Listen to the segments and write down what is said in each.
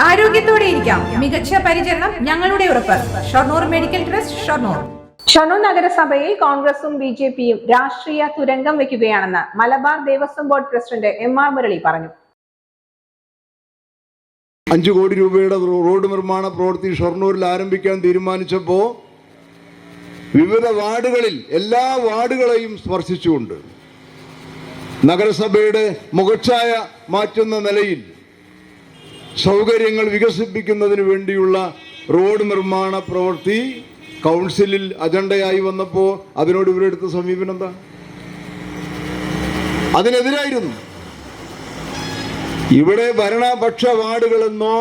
ആരോഗ്യത്തോടെ ഇരിക്കാം. മികച്ച പരിചരണം ഞങ്ങളുടെ ഉറപ്പ്. Shoranur medical trust, Shoranur. ഷൊർണൂർ നഗരസഭയിൽ കോൺഗ്രസും ബിജെപിയും രാഷ്ട്രീയ തുരങ്കം വെക്കുകയാണെന്ന് Malabar Devaswom board president MR Murali പറഞ്ഞു. 5 കോടി രൂപയുടെ റോഡ് നിർമ്മാണ പ്രവൃത്തി ഷൊർണൂരിൽ ആരംഭിക്കാൻ തീരുമാനിച്ചപ്പോൾ വിവിധ വാർഡുകളിൽ എല്ലാ വാർഡുകളെയും സ്പർശിച്ചുകൊണ്ട് നഗരസഭയുടെ മുഖച്ഛായ മാറ്റുന്ന നിലയിൽ സൗകര്യങ്ങൾ വികസിപ്പിക്കുന്നതിന് വേണ്ടിയുള്ള റോഡ് നിർമ്മാണ പ്രവൃത്തി കൗൺസിലിൽ അജണ്ടയായി വന്നപ്പോൾ അതിനോട് ഇവരെടുത്ത സമീപനം എന്താ? അതിനെതിരായിരുന്നു. ഇവിടെ ഭരണപക്ഷ വാർഡുകളെന്നോ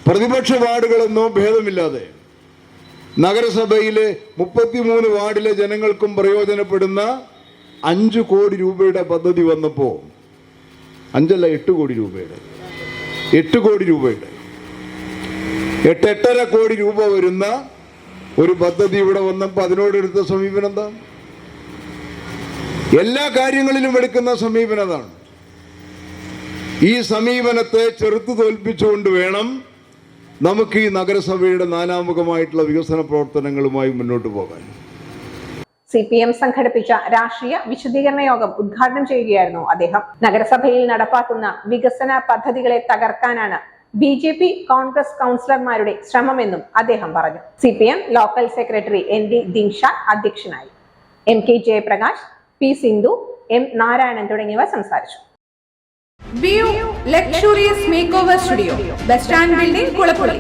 പ്രതിപക്ഷ വാർഡുകളെന്നോ ഭേദമില്ലാതെ നഗരസഭയിലെ 33 വാർഡിലെ ജനങ്ങൾക്കും പ്രയോജനപ്പെടുന്ന 5 കോടി രൂപയുടെ പദ്ധതി വന്നപ്പോൾ 8 കോടി രൂപയുടെ 8.5 കോടി രൂപ വരുന്ന ഒരു പദ്ധതി ഇവിടെ വന്നപ്പോൾ അതിനോടെടുത്ത സമീപനം എന്താ? എല്ലാ കാര്യങ്ങളിലും എടുക്കുന്ന സമീപനം അതാണ്. ഈ സമീപനത്തെ ചെറുത്തു തോൽപ്പിച്ചുകൊണ്ട് വേണം നമുക്ക് ഈ നഗരസഭയുടെ നാനാമുഖമായിട്ടുള്ള വികസന പ്രവർത്തനങ്ങളുമായി മുന്നോട്ട് പോകാൻ. CPM സംഘടിപ്പിച്ച രാഷ്ട്രീയ വിശദീകരണ യോഗം ഉദ്ഘാടനം ചെയ്യുകയായിരുന്നു അദ്ദേഹം. നഗരസഭയിൽ നടപ്പാക്കുന്ന വികസന പദ്ധതികളെ തകർക്കാനാണ് BJP കോൺഗ്രസ് കൗൺസിലർമാരുടെ ശ്രമമെന്നും അദ്ദേഹം പറഞ്ഞു. CPM local secretary ND Dinshad അധ്യക്ഷനായി. MK Jayaprakash, P Sindhu, M Narayanan തുടങ്ങിയവർ സംസാരിച്ചു. View luxurious make over studio, bus stand building, Kulappully.